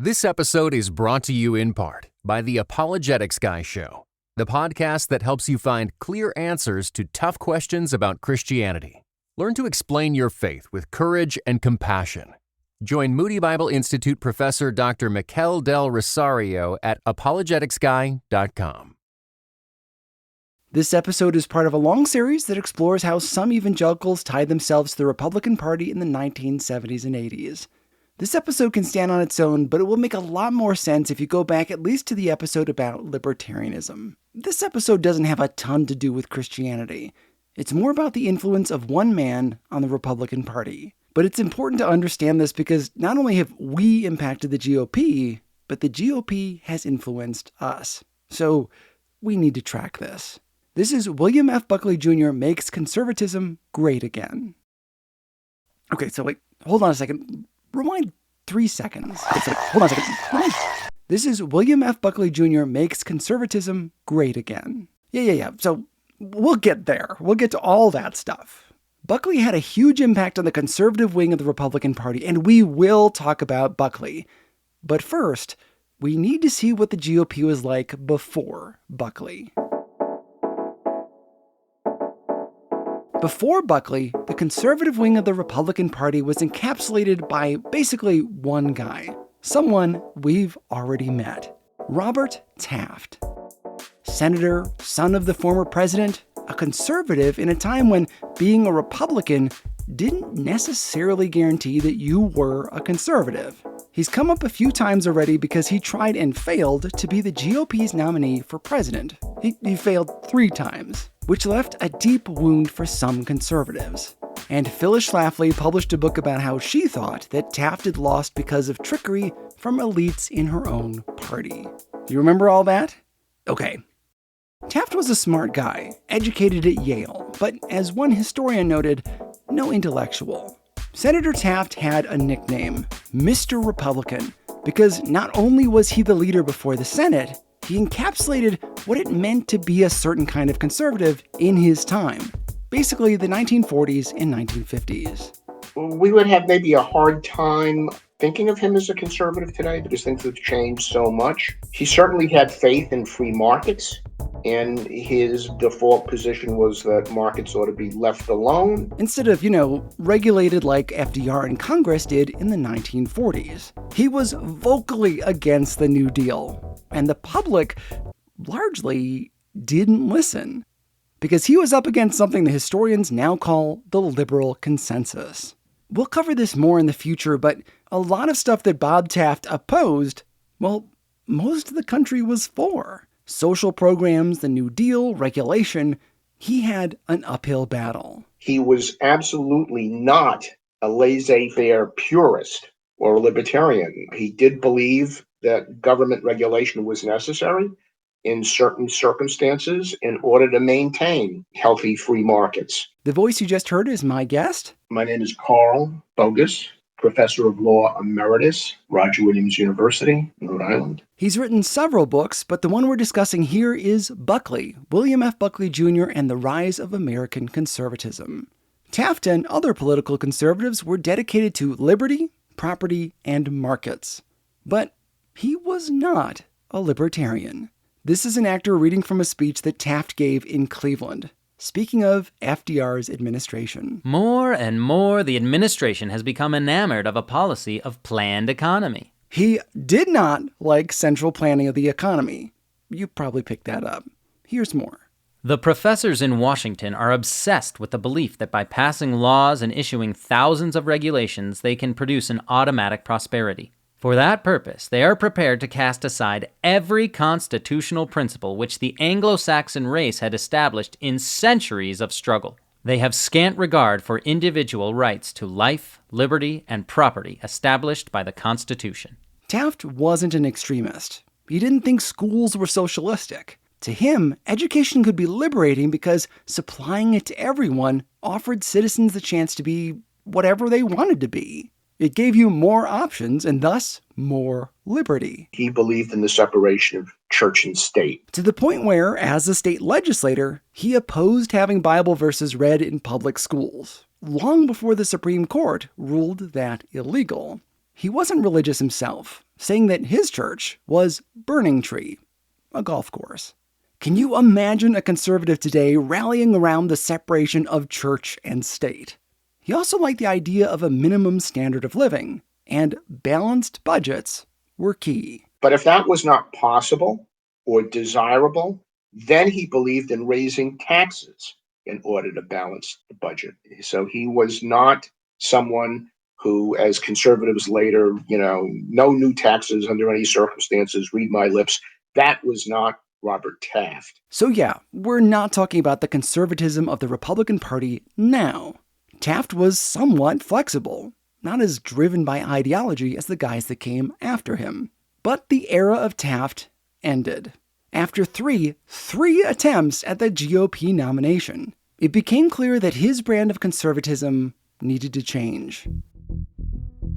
This episode is brought to you in part by the Apologetics Guy Show, the podcast that helps you find clear answers to tough questions about Christianity. Learn to explain your faith with courage and compassion. Join Moody Bible Institute professor Dr. Mikel Del Rosario at apologeticsguy.com. This episode is part of a long series that explores how some evangelicals tied themselves to the Republican Party in the 1970s and 80s. This episode can stand on its own, but it will make a lot more sense if you go back at least to the episode about libertarianism. This episode doesn't have a ton to do with Christianity. It's more about the influence of one man on the Republican Party. But it's important to understand this because not only have we impacted the GOP, but the GOP has influenced us. So we need to track this. This is William F. Buckley Jr. Makes Conservatism Great Again. Okay, so hold on a second. Rewind 3 seconds. Hold on a second. This is William F. Buckley Jr. Makes Conservatism Great Again. Yeah. So we'll get there. We'll get to all that stuff. Buckley had a huge impact on the conservative wing of the Republican Party, and we will talk about Buckley. But first, we need to see what the GOP was like before Buckley. Before Buckley, the conservative wing of the Republican Party was encapsulated by basically one guy, someone we've already met, Robert Taft. Senator, son of the former president, a conservative in a time when being a Republican didn't necessarily guarantee that you were a conservative. He's come up a few times already because he tried and failed to be the GOP's nominee for president. He failed 3 times, which left a deep wound for some conservatives. And Phyllis Schlafly published a book about how she thought that Taft had lost because of trickery from elites in her own party. Do you remember all that? Okay. Taft was a smart guy, educated at Yale, but as one historian noted, no intellectual. Senator Taft had a nickname, Mr. Republican, because not only was he the leader before the Senate, he encapsulated what it meant to be a certain kind of conservative in his time, basically the 1940s and 1950s. We would have maybe a hard time thinking of him as a conservative today because things have changed so much. He certainly had faith in free markets, and his default position was that markets ought to be left alone. Instead of, regulated like FDR and Congress did in the 1940s. He was vocally against the New Deal, and the public largely didn't listen, because he was up against something the historians now call the liberal consensus. We'll cover this more in the future, but a lot of stuff that Bob Taft opposed, well, most of the country was for. Social programs, the New Deal, regulation, he had an uphill battle. He was absolutely not a laissez-faire purist or a libertarian. He did believe that government regulation was necessary in certain circumstances in order to maintain healthy free markets. The voice you just heard is my guest. My name is Carl Bogus, Professor of Law Emeritus, Roger Williams University, Rhode Island. He's written several books, but the one we're discussing here is Buckley, William F. Buckley Jr. and the Rise of American Conservatism. Taft and other political conservatives were dedicated to liberty, property, and markets. But he was not a libertarian. This is an actor reading from a speech that Taft gave in Cleveland. Speaking of FDR's administration. More and more, the administration has become enamored of a policy of planned economy. He did not like central planning of the economy. You probably picked that up. Here's more. The professors in Washington are obsessed with the belief that by passing laws and issuing thousands of regulations, they can produce an automatic prosperity. For that purpose, they are prepared to cast aside every constitutional principle which the Anglo-Saxon race had established in centuries of struggle. They have scant regard for individual rights to life, liberty, and property established by the Constitution. Taft wasn't an extremist. He didn't think schools were socialistic. To him, education could be liberating because supplying it to everyone offered citizens the chance to be whatever they wanted to be. It gave you more options and thus more liberty. He believed in the separation of church and state. To the point where, as a state legislator, he opposed having Bible verses read in public schools, long before the Supreme Court ruled that illegal. He wasn't religious himself, saying that his church was Burning Tree, a golf course. Can you imagine a conservative today rallying around the separation of church and state? He also liked the idea of a minimum standard of living, and balanced budgets were key. But if that was not possible or desirable, then he believed in raising taxes in order to balance the budget. So he was not someone who, as conservatives later, no new taxes under any circumstances, read my lips. That was not Robert Taft. So yeah, we're not talking about the conservatism of the Republican Party now. Taft was somewhat flexible, not as driven by ideology as the guys that came after him. But the era of Taft ended. After three attempts at the GOP nomination, it became clear that his brand of conservatism needed to change.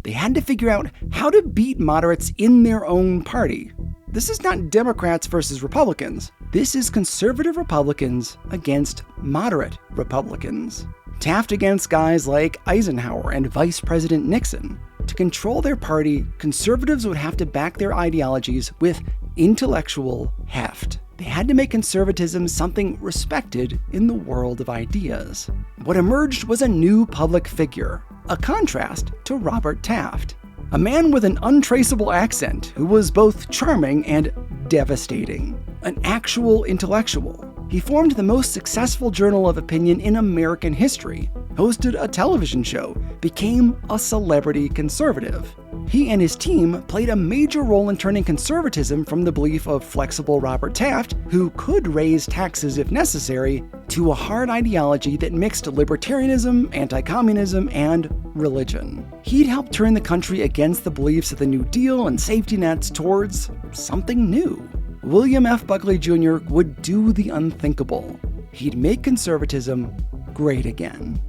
They had to figure out how to beat moderates in their own party. This is not Democrats versus Republicans. This is conservative Republicans against moderate Republicans. Taft against guys like Eisenhower and Vice President Nixon. To control their party, conservatives would have to back their ideologies with intellectual heft. They had to make conservatism something respected in the world of ideas. What emerged was a new public figure, a contrast to Robert Taft. A man with an untraceable accent who was both charming and devastating. An actual intellectual. He formed the most successful journal of opinion in American history, hosted a television show, became a celebrity conservative. He and his team played a major role in turning conservatism from the belief of flexible Robert Taft, who could raise taxes if necessary, to a hard ideology that mixed libertarianism, anti-communism, and religion. He'd helped turn the country against the beliefs of the New Deal and safety nets towards something new. William F. Buckley Jr. would do the unthinkable. He'd make conservatism great again.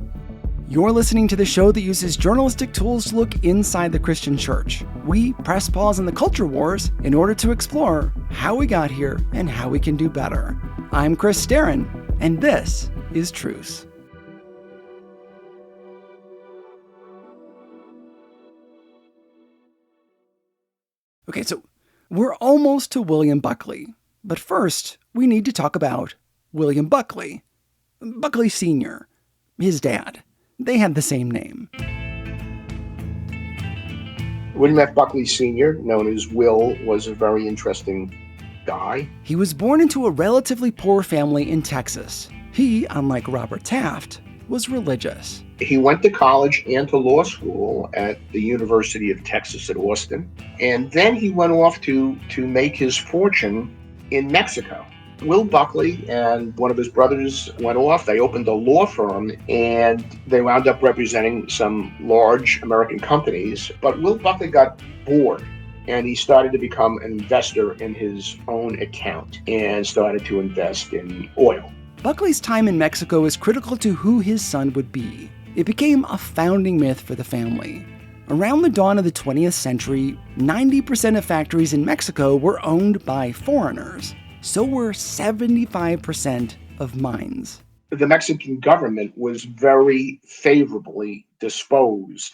You're listening to the show that uses journalistic tools to look inside the Christian church. We press pause on the culture wars in order to explore how we got here and how we can do better. I'm Chris Staron, and this is Truce. Okay, so we're almost to William Buckley, but first we need to talk about William Buckley. Buckley Sr., his dad. They had the same name. William F. Buckley Sr., known as Will, was a very interesting guy. He was born into a relatively poor family in Texas. He, unlike Robert Taft, was religious. He went to college and to law school at the University of Texas at Austin. And then he went off to make his fortune in Mexico. Will Buckley and one of his brothers went off. They opened a law firm, and they wound up representing some large American companies. But Will Buckley got bored, and he started to become an investor in his own account and started to invest in oil. Buckley's time in Mexico is critical to who his son would be. It became a founding myth for the family. Around the dawn of the 20th century, 90% of factories in Mexico were owned by foreigners. So were 75% of mines. The Mexican government was very favorably disposed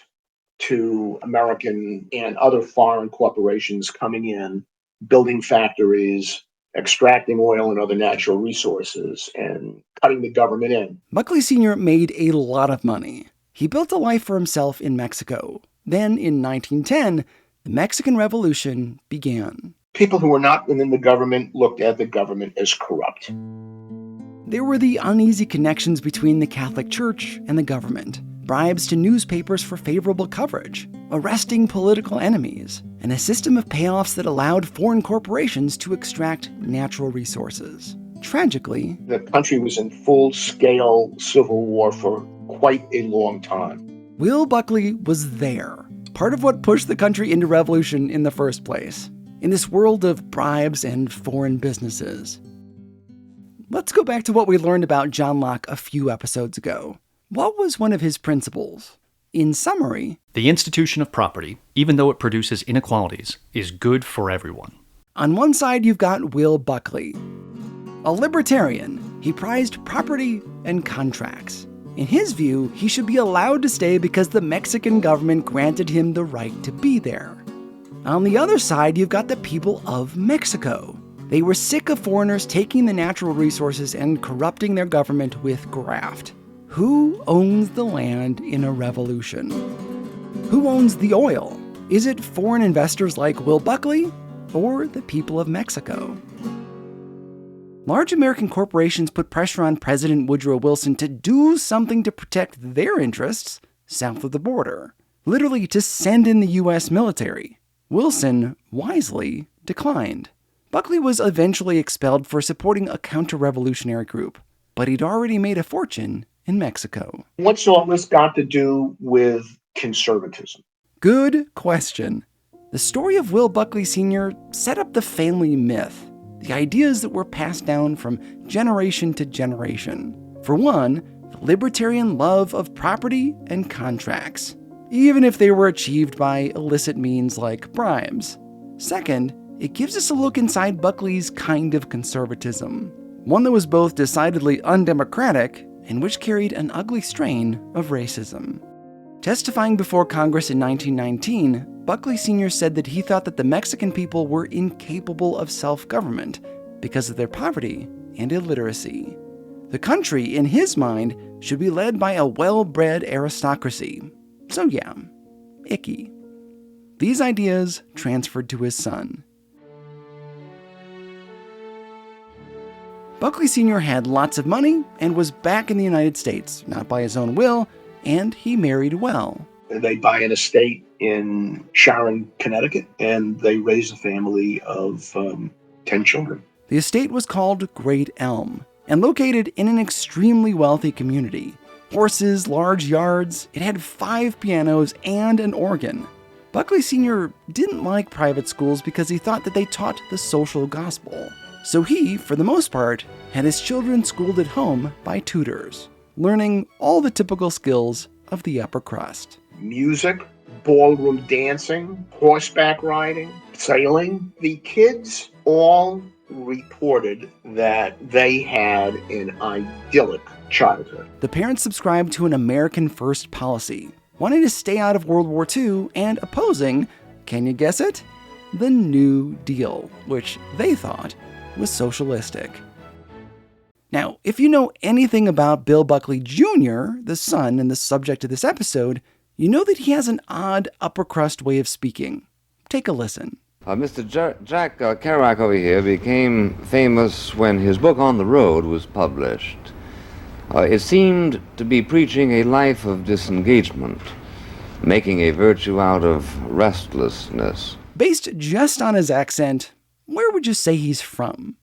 to American and other foreign corporations coming in, building factories, extracting oil and other natural resources, and cutting the government in. Buckley Sr. made a lot of money. He built a life for himself in Mexico. Then, in 1910, the Mexican Revolution began. People who were not within the government looked at the government as corrupt. There were the uneasy connections between the Catholic Church and the government, bribes to newspapers for favorable coverage, arresting political enemies, and a system of payoffs that allowed foreign corporations to extract natural resources. Tragically, the country was in full-scale civil war for quite a long time. Will Buckley was there, part of what pushed the country into revolution in the first place. In this world of bribes and foreign businesses. Let's go back to what we learned about John Locke a few episodes ago. What was one of his principles? In summary, the institution of property, even though it produces inequalities, is good for everyone. On one side, you've got Will Buckley. A libertarian, he prized property and contracts. In his view, he should be allowed to stay because the Mexican government granted him the right to be there. On the other side, you've got the people of Mexico. They were sick of foreigners taking the natural resources and corrupting their government with graft. Who owns the land in a revolution? Who owns the oil? Is it foreign investors like Will Buckley or the people of Mexico? Large American corporations put pressure on President Woodrow Wilson to do something to protect their interests south of the border, literally to send in the U.S. military. Wilson wisely declined. Buckley was eventually expelled for supporting a counter-revolutionary group, but he'd already made a fortune in Mexico. What's all this got to do with conservatism? Good question. The story of Will Buckley Sr. set up the family myth, the ideas that were passed down from generation to generation. For one, the libertarian love of property and contracts, even if they were achieved by illicit means like bribes. Second, it gives us a look inside Buckley's kind of conservatism, one that was both decidedly undemocratic and which carried an ugly strain of racism. Testifying before Congress in 1919, Buckley Sr. said that he thought that the Mexican people were incapable of self-government because of their poverty and illiteracy. The country, in his mind, should be led by a well-bred aristocracy. So yeah, icky. These ideas transferred to his son. Buckley Sr. had lots of money and was back in the United States, not by his own will, and he married well. They buy an estate in Sharon, Connecticut, and they raise a family of 10 children. The estate was called Great Elm and located in an extremely wealthy community. Horses, large yards, it had 5 pianos and an organ. Buckley Sr. didn't like private schools because he thought that they taught the social gospel. So he, for the most part, had his children schooled at home by tutors, learning all the typical skills of the upper crust. Music, ballroom dancing, horseback riding, sailing. The kids all reported that they had an idyllic childhood. The parents subscribed to an American First policy, wanting to stay out of World War II and opposing, can you guess it? The New Deal, which they thought was socialistic. Now, if you know anything about Bill Buckley Jr., the son and the subject of this episode, you know that he has an odd upper crust way of speaking. Take a listen. Mr. Jack Kerouac over here became famous when his book On the Road was published. It seemed to be preaching a life of disengagement, making a virtue out of restlessness. Based just on his accent, where would you say he's from?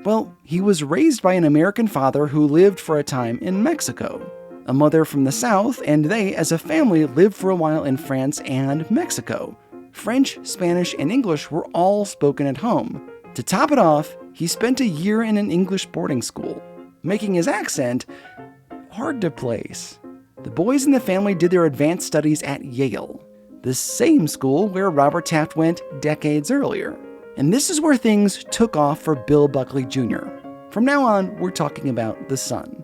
Well, he was raised by an American father who lived for a time in Mexico, a mother from the South, and they, as a family, lived for a while in France and Mexico. French, Spanish, and English were all spoken at home. To top it off, he spent a year in an English boarding school, making his accent hard to place. The boys in the family did their advanced studies at Yale, the same school where Robert Taft went decades earlier. And this is where things took off for Bill Buckley Jr. From now on, we're talking about the son.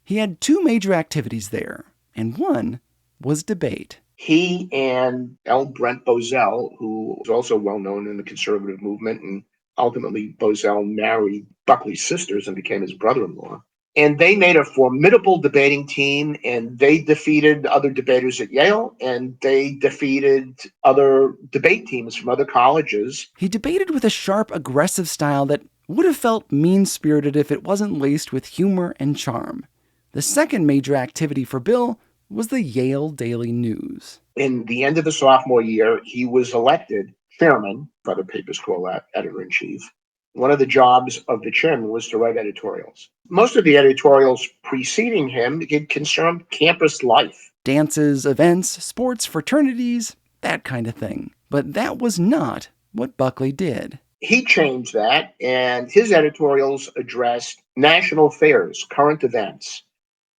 He had 2 major activities there, and one was debate. He and L. Brent Bozell, who was also well known in the conservative movement, and ultimately Bozell married Buckley's sisters and became his brother-in-law. And they made a formidable debating team, and they defeated other debaters at Yale, and they defeated other debate teams from other colleges. He debated with a sharp, aggressive style that would have felt mean-spirited if it wasn't laced with humor and charm. The second major activity for Bill was the Yale Daily News. In the end of the sophomore year, he was elected chairman, other papers call that editor-in-chief. One of the jobs of the chairman was to write editorials. Most of the editorials preceding him concerned campus life. Dances, events, sports, fraternities, that kind of thing. But that was not what Buckley did. He changed that, and his editorials addressed national affairs, current events.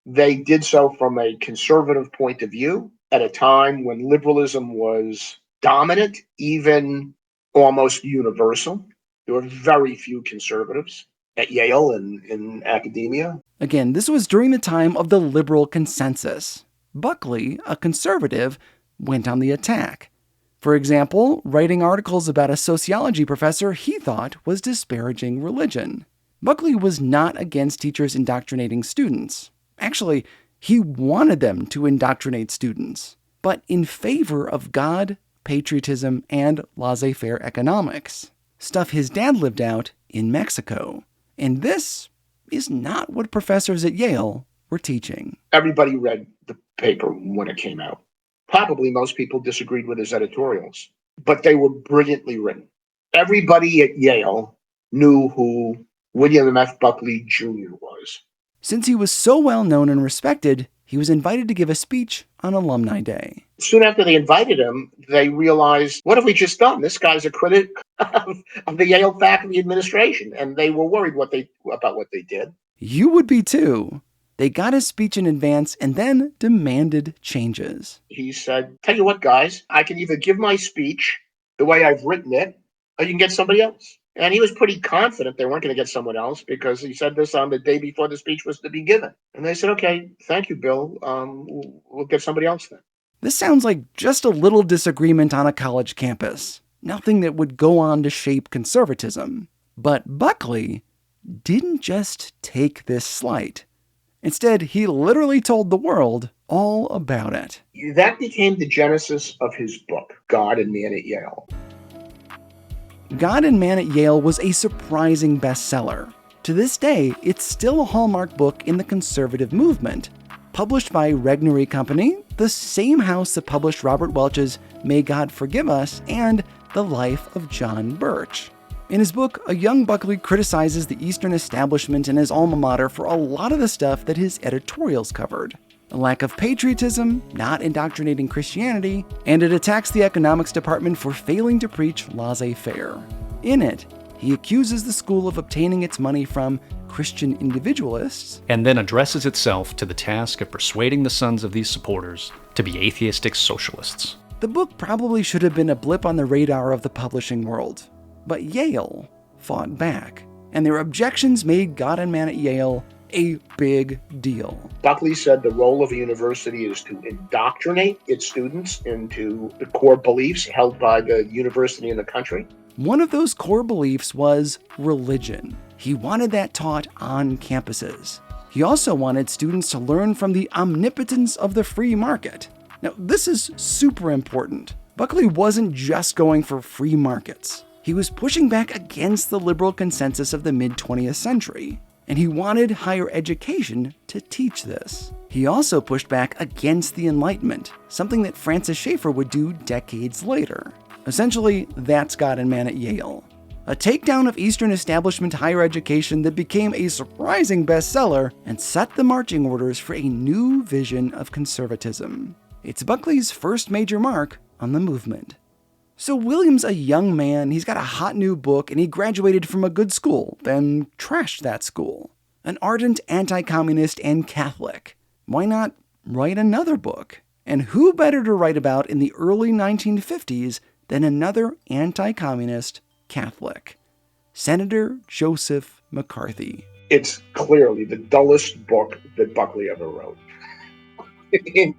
They did so from a conservative point of view at a time when liberalism was dominant, even almost universal. There were very few conservatives at Yale and in academia. Again, this was during the time of the liberal consensus. Buckley, a conservative, went on the attack. For example, writing articles about a sociology professor he thought was disparaging religion. Buckley was not against teachers indoctrinating students. Actually, he wanted them to indoctrinate students, but in favor of God, patriotism, and laissez-faire economics. Stuff his dad lived out in Mexico. And this is not what professors at Yale were teaching. Everybody read the paper when it came out. Probably most people disagreed with his editorials, but they were brilliantly written. Everybody at Yale knew who William F. Buckley Jr. was. Since he was so well known and respected, he was invited to give a speech on Alumni Day. Soon after they invited him, they realized, what have we just done? This guy's a critic of the Yale faculty administration, and they were worried about what they did. You would be too. They got his speech in advance and then demanded changes. He said, tell you what, guys, I can either give my speech the way I've written it, or you can get somebody else. And he was pretty confident they weren't going to get someone else because he said this on the day before the speech was to be given. And they said, okay, thank you, Bill. We'll get somebody else then. This sounds like just a little disagreement on a college campus. Nothing that would go on to shape conservatism. But Buckley didn't just take this slight. Instead, he literally told the world all about it. That became the genesis of his book, God and Man at Yale. God and Man at Yale was a surprising bestseller. To this day, it's still a hallmark book in the conservative movement. Published by Regnery Company, the same house that published Robert Welch's May God Forgive Us and The Life of John Birch. In his book, a young Buckley criticizes the Eastern establishment and his alma mater for a lot of the stuff that his editorials covered. A lack of patriotism, not indoctrinating Christianity, and it attacks the economics department for failing to preach laissez-faire. In it, he accuses the school of obtaining its money from Christian individualists, and then addresses itself to the task of persuading the sons of these supporters to be atheistic socialists. The book probably should have been a blip on the radar of the publishing world, but Yale fought back, and their objections made God and Man at Yale a big deal. Buckley said the role of a university is to indoctrinate its students into the core beliefs held by the university and the country. One of those core beliefs was religion. He wanted that taught on campuses. He also wanted students to learn from the omnipotence of the free market. Now, this is super important. Buckley wasn't just going for free markets. He was pushing back against the liberal consensus of the mid-20th century. And he wanted higher education to teach this. He also pushed back against the Enlightenment, something that Francis Schaeffer would do decades later. Essentially, that's God and Man at Yale. A takedown of Eastern establishment higher education that became a surprising bestseller and set the marching orders for a new vision of conservatism. It's Buckley's first major mark on the movement. So William's a young man, he's got a hot new book, and he graduated from a good school, then trashed that school. An ardent anti-communist and Catholic. Why not write another book? And who better to write about in the early 1950s than another anti-communist Catholic? Senator Joseph McCarthy. It's clearly the dullest book that Buckley ever wrote. It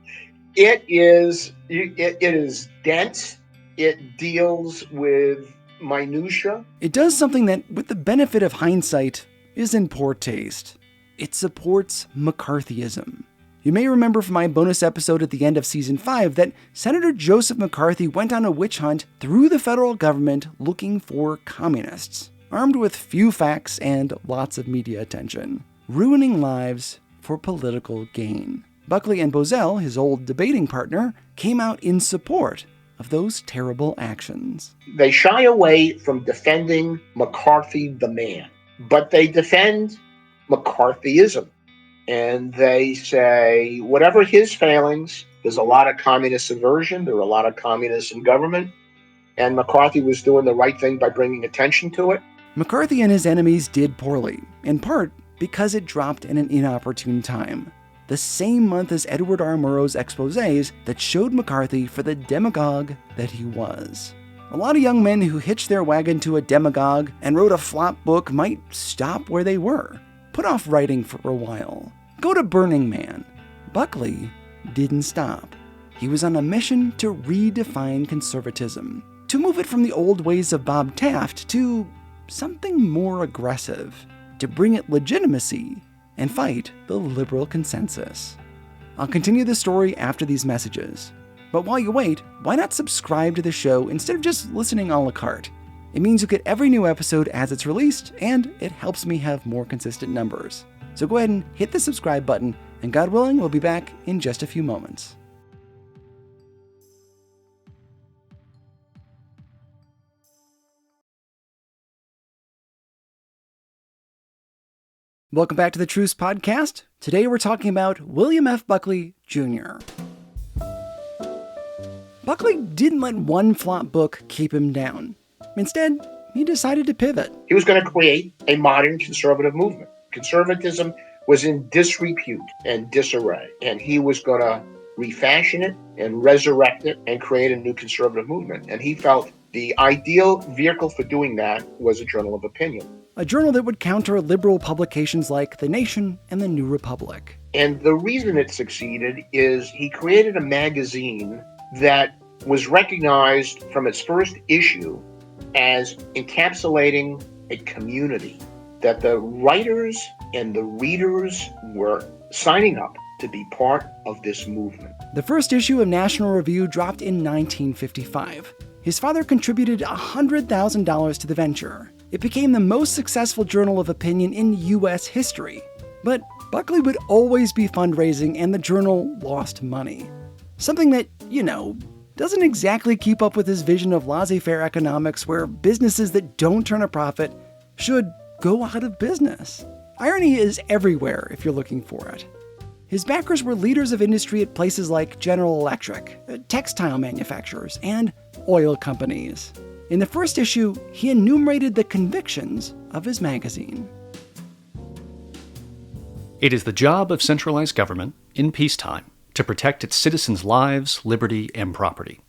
is dense. It deals with minutia. It does something that, with the benefit of hindsight, is in poor taste. It supports McCarthyism. You may remember from my bonus episode at the end of Season 5 that Senator Joseph McCarthy went on a witch hunt through the federal government looking for communists, armed with few facts and lots of media attention, ruining lives for political gain. Buckley and Bozell, his old debating partner, came out in support of those terrible actions. They shy away from defending McCarthy the man, but they defend McCarthyism. And they say, whatever his failings, there's a lot of communist subversion, there are a lot of communists in government, and McCarthy was doing the right thing by bringing attention to it. McCarthy and his enemies did poorly, in part because it dropped in an inopportune time. The same month as Edward R. Murrow's exposés that showed McCarthy for the demagogue that he was. A lot of young men who hitched their wagon to a demagogue and wrote a flop book might stop where they were. put off writing for a while, go to Burning Man. Buckley didn't stop. He was on a mission to redefine conservatism, to move it from the old ways of Bob Taft to something more aggressive, to bring it legitimacy and fight the liberal consensus. I'll continue the story after these messages. But while you wait, why not subscribe to the show instead of just listening a la carte? It means you get every new episode as it's released, and it helps me have more consistent numbers. So go ahead and hit the subscribe button, and God willing, we'll be back in just a few moments. Welcome back to the Truce Podcast. Today we're talking about William F. Buckley Jr. Buckley didn't let one flop book keep him down. Instead, he decided to pivot. He was going to create a modern conservative movement. Conservatism was in disrepute and disarray, and he was going to refashion it and resurrect it and create a new conservative movement. And he felt the ideal vehicle for doing that was a journal of opinion. A journal that would counter liberal publications like The Nation and The New Republic. And the reason it succeeded is he created a magazine that was recognized from its first issue as encapsulating a community, that the writers and the readers were signing up to be part of this movement. The first issue of National Review dropped in 1955. His father contributed $100,000 to the venture. It became the most successful journal of opinion in U.S. history. But Buckley would always be fundraising, and the journal lost money. Something that, doesn't exactly keep up with his vision of laissez-faire economics, where businesses that don't turn a profit should go out of business. Irony is everywhere if you're looking for it. His backers were leaders of industry at places like General Electric, textile manufacturers, and oil companies. In the first issue, he enumerated the convictions of his magazine. It is the job of centralized government, in peacetime, to protect its citizens' lives, liberty, and property.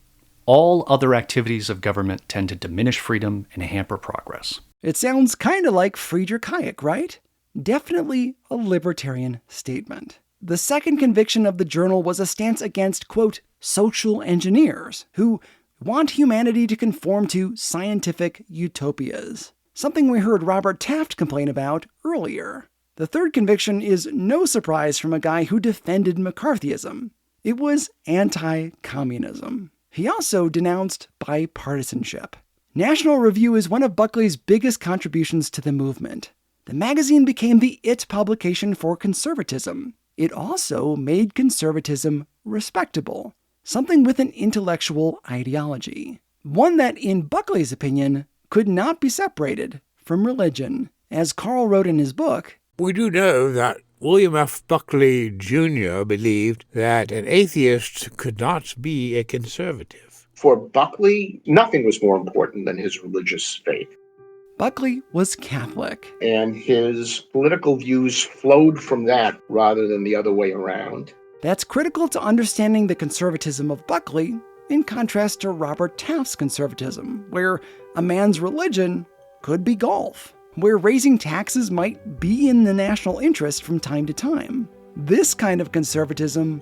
All other activities of government tend to diminish freedom and hamper progress. It sounds kind of like Friedrich Hayek, right? Definitely a libertarian statement. The second conviction of the journal was a stance against, quote, social engineers, who want humanity to conform to scientific utopias, something we heard Robert Taft complain about earlier. The third conviction is no surprise from a guy who defended McCarthyism. It was anti-communism. He also denounced bipartisanship. National Review is one of Buckley's biggest contributions to the movement. The magazine became the it publication for conservatism. It also made conservatism respectable, something with an intellectual ideology. One that, in Buckley's opinion, could not be separated from religion. As Carl wrote in his book, we do know that William F. Buckley Jr. believed that an atheist could not be a conservative. For Buckley, nothing was more important than his religious faith. Buckley was Catholic. And his political views flowed from that rather than the other way around. That's critical to understanding the conservatism of Buckley, in contrast to Robert Taft's conservatism, where a man's religion could be golf, where raising taxes might be in the national interest from time to time. This kind of conservatism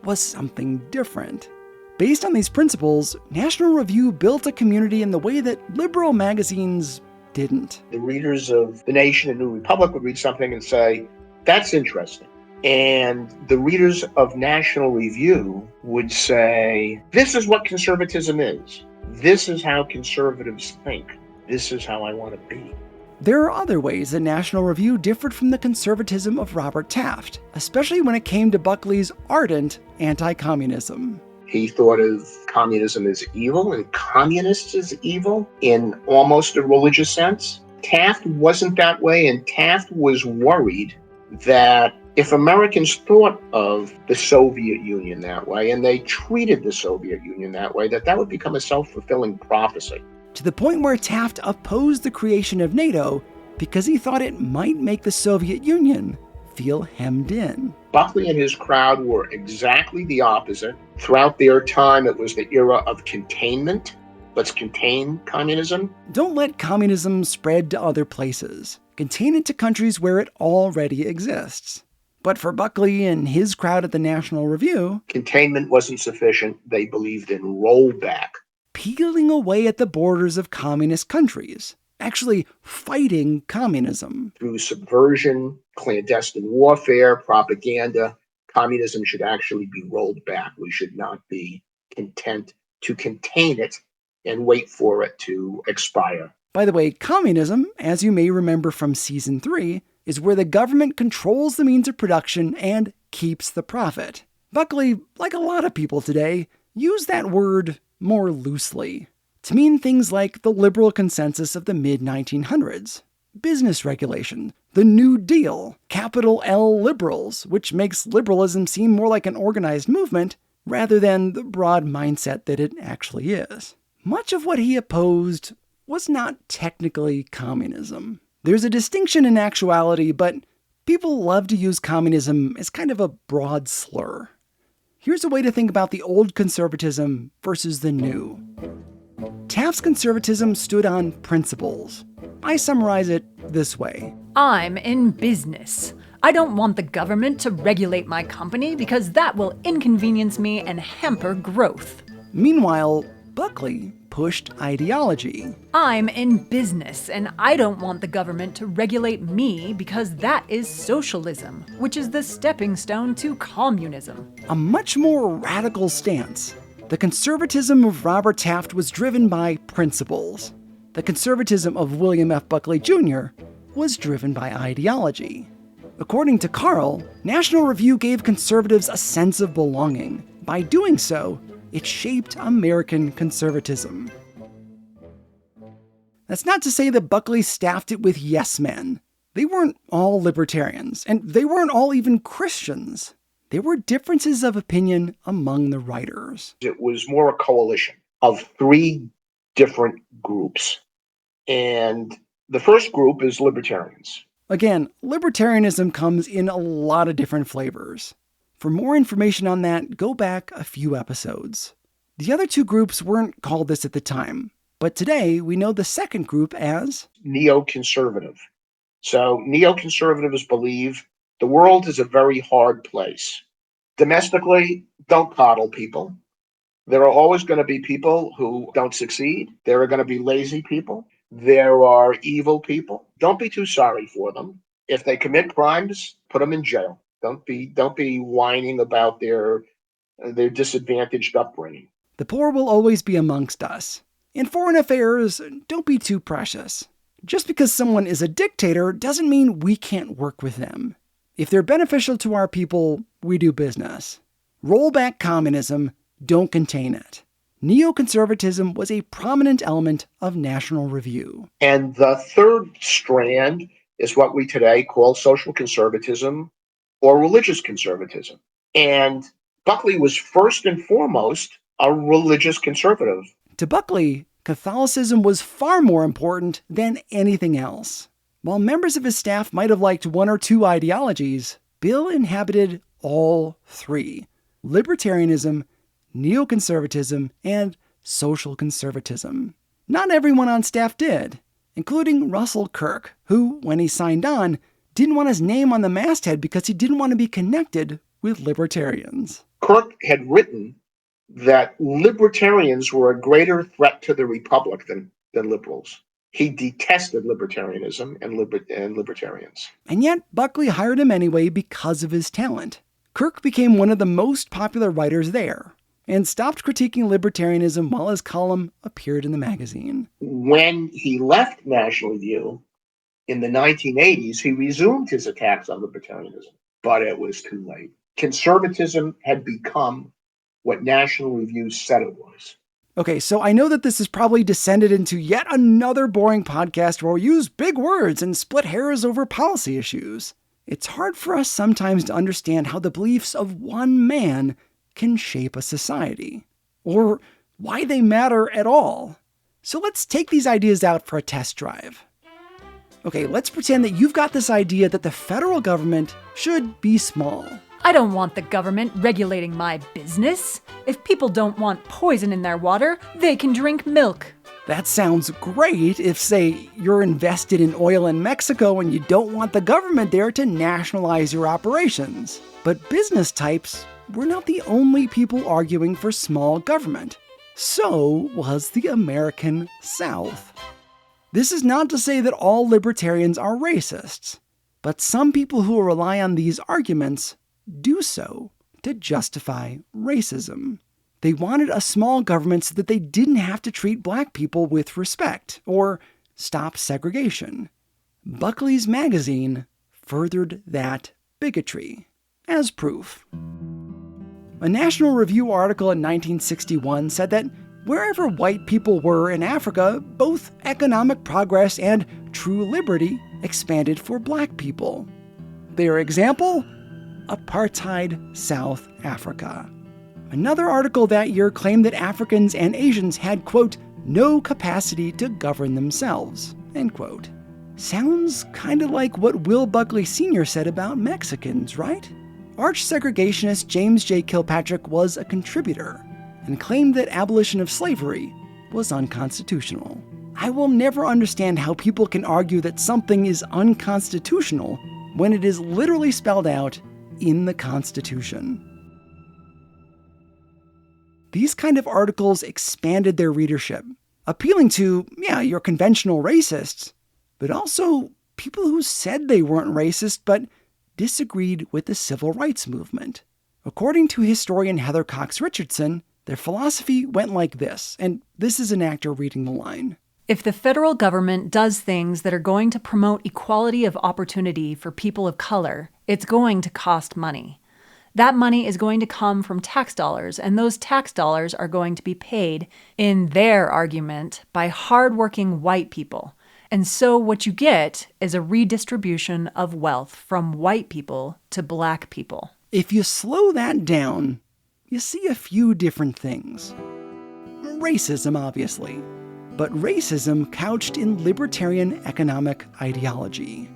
was something different. Based on these principles, National Review built a community in the way that liberal magazines didn't. The readers of The Nation and New Republic would read something and say, that's interesting. And the readers of National Review would say, this is what conservatism is. This is how conservatives think. This is how I want to be. There are other ways that National Review differed from the conservatism of Robert Taft, especially when it came to Buckley's ardent anti-communism. He thought of communism as evil and communists as evil in almost a religious sense. Taft wasn't that way, and Taft was worried that if Americans thought of the Soviet Union that way, and they treated the Soviet Union that way, that would become a self-fulfilling prophecy. To the point where Taft opposed the creation of NATO because he thought it might make the Soviet Union feel hemmed in. Buckley and his crowd were exactly the opposite. Throughout their time, it was the era of containment. Let's contain communism. Don't let communism spread to other places. contain it to countries where it already exists. But for Buckley and his crowd at the National Review, containment wasn't sufficient. They believed in rollback. Peeling away at the borders of communist countries, actually fighting communism. Through subversion, clandestine warfare, propaganda, communism should actually be rolled back. We should not be content to contain it and wait for it to expire. By the way, communism, as you may remember from Season 3, is where the government controls the means of production and keeps the profit. Buckley, like a lot of people today, used that word more loosely to mean things like the liberal consensus of the mid-1900s, business regulation, the New Deal, capital L liberals, which makes liberalism seem more like an organized movement rather than the broad mindset that it actually is. Much of what he opposed was not technically communism. There's a distinction in actuality, but people love to use communism as kind of a broad slur. Here's a way to think about the old conservatism versus the new. Taft's conservatism stood on principles. I summarize it this way. I'm in business. I don't want the government to regulate my company because that will inconvenience me and hamper growth. Meanwhile, Buckley pushed ideology. I'm in business, and I don't want the government to regulate me because that is socialism, which is the stepping stone to communism. A much more radical stance. The conservatism of Robert Taft was driven by principles. The conservatism of William F. Buckley Jr. was driven by ideology. According to Carl, National Review gave conservatives a sense of belonging. By doing so, it shaped American conservatism. That's not to say that Buckley staffed it with yes men. They weren't all libertarians, and they weren't all even Christians. There were differences of opinion among the writers. It was more a coalition of three different groups. And the first group is libertarians. Again, libertarianism comes in a lot of different flavors. For more information on that, go back a few episodes. The other two groups weren't called this at the time, but today we know the second group as neoconservative. So neoconservatives believe the world is a very hard place. Domestically, don't coddle people. There are always going to be people who don't succeed. There are going to be lazy people. There are evil people. Don't be too sorry for them. If they commit crimes, put them in jail. Don't be whining about their disadvantaged upbringing. the poor will always be amongst us. In foreign affairs, don't be too precious. Just because someone is a dictator doesn't mean we can't work with them. If they're beneficial to our people, we do business. Roll back communism, don't contain it. Neoconservatism was a prominent element of National Review. And the third strand is what we today call social conservatism or religious conservatism. And Buckley was first and foremost a religious conservative. To Buckley, Catholicism was far more important than anything else. While members of his staff might have liked one or two ideologies, Bill inhabited all three: libertarianism, neoconservatism, and social conservatism. Not everyone on staff did, including Russell Kirk, who, when he signed on, didn't want his name on the masthead because he didn't want to be connected with libertarians. Kirk had written that libertarians were a greater threat to the republic than liberals. He detested libertarianism and libertarians. And yet, Buckley hired him anyway because of his talent. Kirk became one of the most popular writers there, and stopped critiquing libertarianism while his column appeared in the magazine. When he left National Review in the 1980s, he resumed his attacks on libertarianism, but it was too late. Conservatism had become what National Review said it was. Okay, so I know that this has probably descended into yet another boring podcast where we use big words and split hairs over policy issues. It's hard for us sometimes to understand how the beliefs of one man can shape a society, or why they matter at all. So let's take these ideas out for a test drive. Okay, let's pretend that you've got this idea that the federal government should be small. I don't want the government regulating my business. If people don't want poison in their water, they can drink milk. That sounds great if, say, you're invested in oil in Mexico and you don't want the government there to nationalize your operations. But business types were not the only people arguing for small government. So was the American South. This is not to say that all libertarians are racists, but some people who rely on these arguments do so to justify racism. They wanted a small government so that they didn't have to treat black people with respect or stop segregation. Buckley's magazine furthered that bigotry as proof. A National Review article in 1961 said that wherever white people were in Africa, both economic progress and true liberty expanded for black people. Their example? Apartheid South Africa. Another article that year claimed that Africans and Asians had, quote, no capacity to govern themselves, end quote. Sounds kind of like what Will Buckley Sr. said about Mexicans, right? Arch segregationist James J. Kilpatrick was a contributor and claimed that abolition of slavery was unconstitutional. I will never understand how people can argue that something is unconstitutional when it is literally spelled out in the Constitution. These kind of articles expanded their readership, appealing to, your conventional racists, but also people who said they weren't racist but disagreed with the civil rights movement. According to historian Heather Cox Richardson, their philosophy went like this, and this is an actor reading the line. If the federal government does things that are going to promote equality of opportunity for people of color, it's going to cost money. That money is going to come from tax dollars, and those tax dollars are going to be paid, in their argument, by hardworking white people. And so what you get is a redistribution of wealth from white people to black people. If you slow that down, you see a few different things. Racism, obviously, but racism couched in libertarian economic ideology.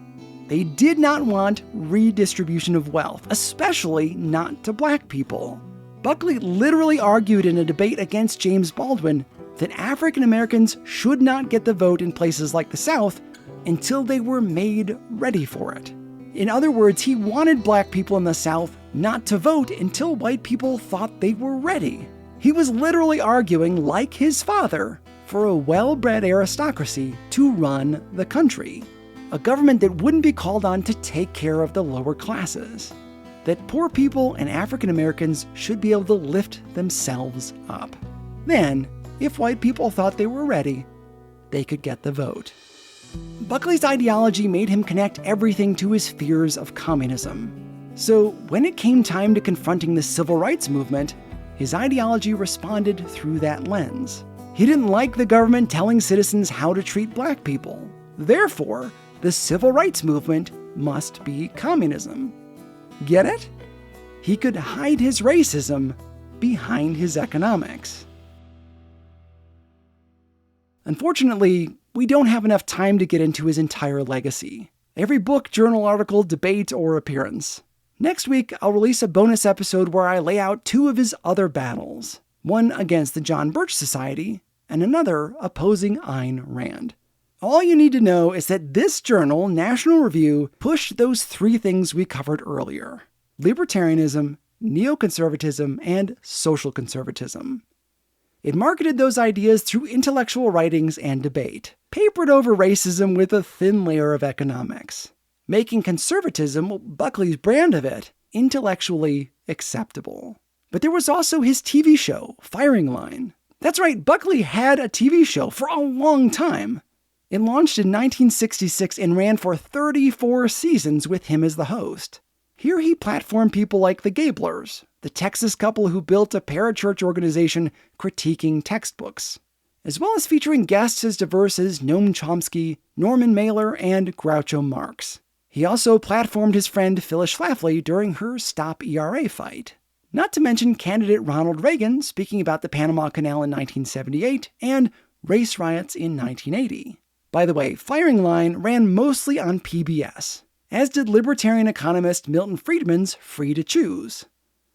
They did not want redistribution of wealth, especially not to black people. Buckley literally argued in a debate against James Baldwin that African Americans should not get the vote in places like the South until they were made ready for it. In other words, he wanted black people in the South not to vote until white people thought they were ready. He was literally arguing, like his father, for a well-bred aristocracy to run the country. A government that wouldn't be called on to take care of the lower classes. That poor people and African Americans should be able to lift themselves up. Then, if white people thought they were ready, they could get the vote. Buckley's ideology made him connect everything to his fears of communism. So when it came time to confronting the civil rights movement, his ideology responded through that lens. He didn't like the government telling citizens how to treat black people. Therefore, the civil rights movement must be communism. Get it? He could hide his racism behind his economics. Unfortunately, we don't have enough time to get into his entire legacy. Every book, journal article, debate, or appearance. Next week, I'll release a bonus episode where I lay out two of his other battles. One against the John Birch Society, and another opposing Ayn Rand. All you need to know is that this journal, National Review, pushed those three things we covered earlier: libertarianism, neoconservatism, and social conservatism. It marketed those ideas through intellectual writings and debate, papered over racism with a thin layer of economics, making conservatism, Buckley's brand of it, intellectually acceptable. But there was also his TV show, Firing Line. That's right, Buckley had a TV show for a long time. It launched in 1966 and ran for 34 seasons with him as the host. Here he platformed people like the Gablers, the Texas couple who built a parachurch organization critiquing textbooks, as well as featuring guests as diverse as Noam Chomsky, Norman Mailer, and Groucho Marx. He also platformed his friend Phyllis Schlafly during her Stop ERA fight. Not to mention candidate Ronald Reagan speaking about the Panama Canal in 1978 and race riots in 1980. By the way, Firing Line ran mostly on PBS, as did libertarian economist Milton Friedman's Free to Choose.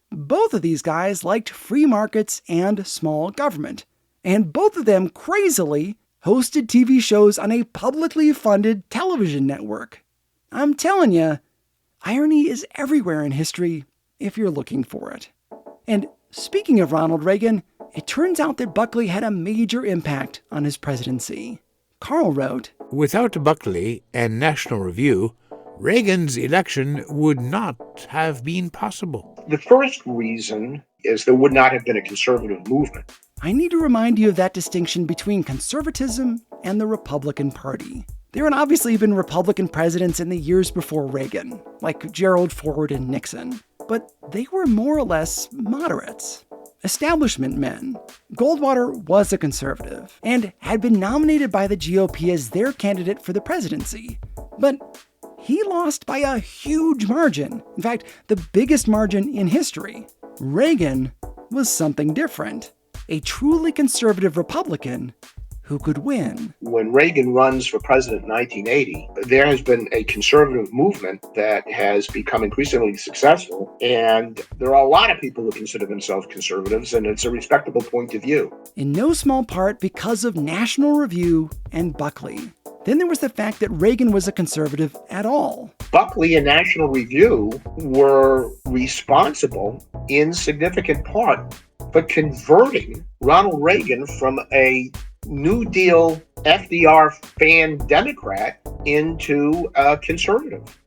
Both of these guys liked free markets and small government, and both of them crazily hosted TV shows on a publicly funded television network. I'm telling you, irony is everywhere in history if you're looking for it. And speaking of Ronald Reagan, it turns out that Buckley had a major impact on his presidency. Carl wrote, "Without Buckley and National Review, Reagan's election would not have been possible." The first reason is there would not have been a conservative movement. I need to remind you of that distinction between conservatism and the Republican Party. There had obviously been Republican presidents in the years before Reagan, like Gerald Ford and Nixon, but they were more or less moderates. Establishment men. Goldwater was a conservative and had been nominated by the GOP as their candidate for the presidency. But he lost by a huge margin. In fact, the biggest margin in history. Reagan was something different. A truly conservative Republican who could win. When Reagan runs for president in 1980, there has been a conservative movement that has become increasingly successful, and there are a lot of people who consider themselves conservatives, and it's a respectable point of view. In no small part because of National Review and Buckley. Then there was the fact that Reagan was a conservative at all. Buckley and National Review were responsible in significant part for converting Ronald Reagan from a New Deal FDR fan Democrat into a conservative.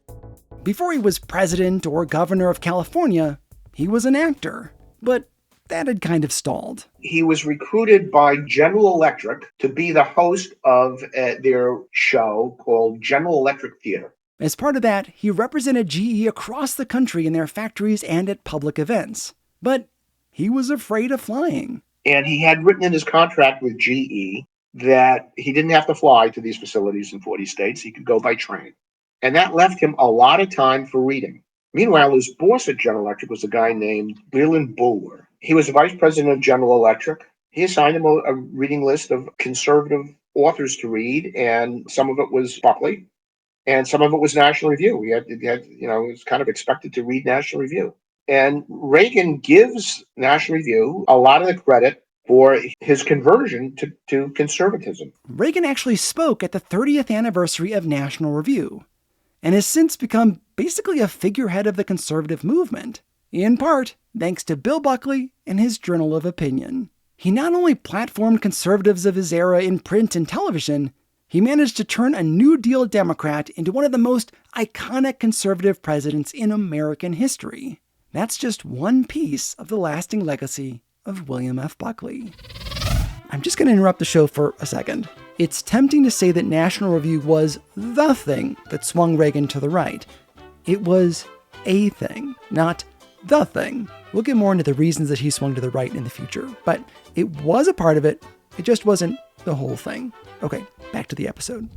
Before he was president or governor of California, he was an actor. But that had kind of stalled. He was recruited by General Electric to be the host of their show called General Electric Theater. As part of that, he represented GE across the country in their factories and at public events. But he was afraid of flying. And he had written in his contract with GE that he didn't have to fly to these facilities in 40 states. He could go by train. And that left him a lot of time for reading. Meanwhile, his boss at General Electric was a guy named Leland Bulwer. He was the vice president of General Electric. He assigned him a reading list of conservative authors to read, and some of it was Buckley, and some of it was National Review. He was kind of expected to read National Review. And Reagan gives National Review a lot of the credit for his conversion to conservatism. Reagan actually spoke at the 30th anniversary of National Review, and has since become basically a figurehead of the conservative movement, in part thanks to Bill Buckley and his Journal of Opinion. He not only platformed conservatives of his era in print and television, he managed to turn a New Deal Democrat into one of the most iconic conservative presidents in American history. That's just one piece of the lasting legacy of William F. Buckley. I'm just going to interrupt the show for a second. It's tempting to say that National Review was the thing that swung Reagan to the right. It was a thing, not the thing. We'll get more into the reasons that he swung to the right in the future, but it was a part of it. It just wasn't the whole thing. Okay, back to the episode.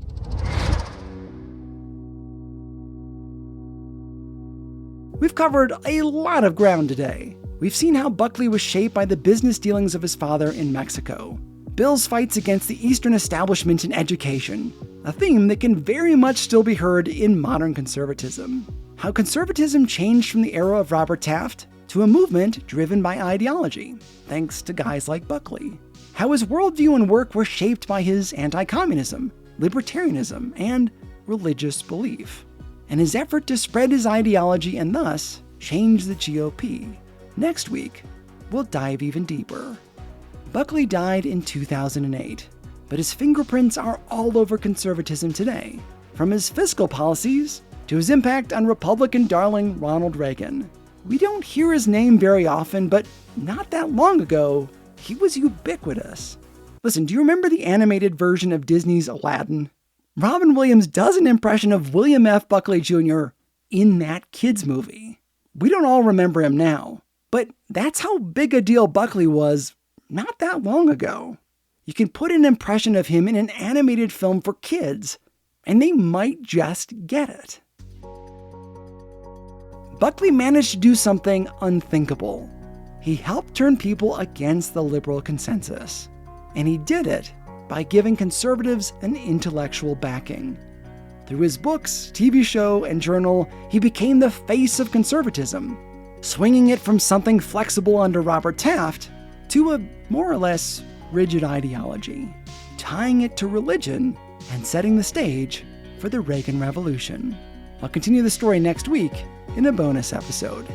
We've covered a lot of ground today. We've seen how Buckley was shaped by the business dealings of his father in Mexico. Bill's fights against the Eastern establishment in education, a theme that can very much still be heard in modern conservatism. How conservatism changed from the era of Robert Taft to a movement driven by ideology, thanks to guys like Buckley. How his worldview and work were shaped by his anti-communism, libertarianism, and religious belief, and his effort to spread his ideology and thus change the GOP. Next week, we'll dive even deeper. Buckley died in 2008, but his fingerprints are all over conservatism today, from his fiscal policies to his impact on Republican darling Ronald Reagan. We don't hear his name very often, but not that long ago, he was ubiquitous. Listen, do you remember the animated version of Disney's Aladdin? Robin Williams does an impression of William F. Buckley Jr. in that kids' movie. We don't all remember him now, but that's how big a deal Buckley was not that long ago. You can put an impression of him in an animated film for kids, and they might just get it. Buckley managed to do something unthinkable. He helped turn people against the liberal consensus, and he did it by giving conservatives an intellectual backing. Through his books, TV show, and journal, he became the face of conservatism, swinging it from something flexible under Robert Taft to a more or less rigid ideology. tying it to religion and setting the stage for the Reagan Revolution. I'll continue the story next week in a bonus episode.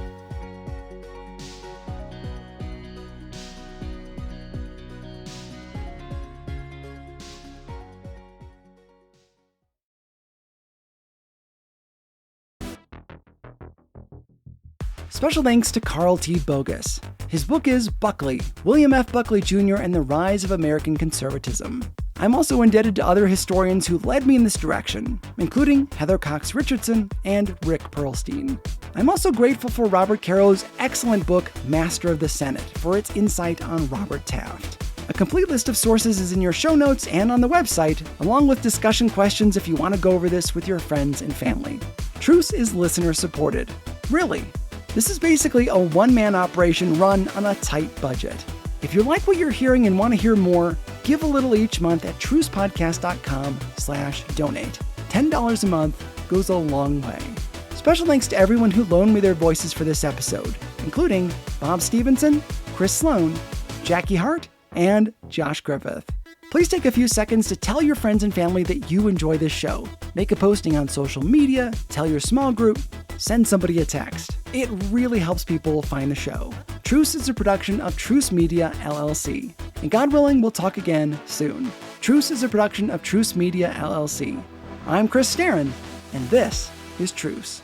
Special thanks to Carl T. Bogus. His book is Buckley, William F. Buckley Jr. and the Rise of American Conservatism. I'm also indebted to other historians who led me in this direction, including Heather Cox Richardson and Rick Perlstein. I'm also grateful for Robert Caro's excellent book, Master of the Senate, for its insight on Robert Taft. A complete list of sources is in your show notes and on the website, along with discussion questions if you want to go over this with your friends and family. Truce is listener-supported. Really. This is basically a one-man operation run on a tight budget. If you like what you're hearing and want to hear more, give a little each month at trucepodcast.com/donate. $10 a month goes a long way. Special thanks to everyone who loaned me their voices for this episode, including Bob Stevenson, Chris Sloan, Jackie Hart, and Josh Griffith. Please take a few seconds to tell your friends and family that you enjoy this show. Make a posting on social media, tell your small group, send somebody a text. It really helps people find the show. Truce is a production of Truce Media, LLC. And God willing, we'll talk again soon. Truce is a production of Truce Media, LLC. I'm Chris Staron, and this is Truce.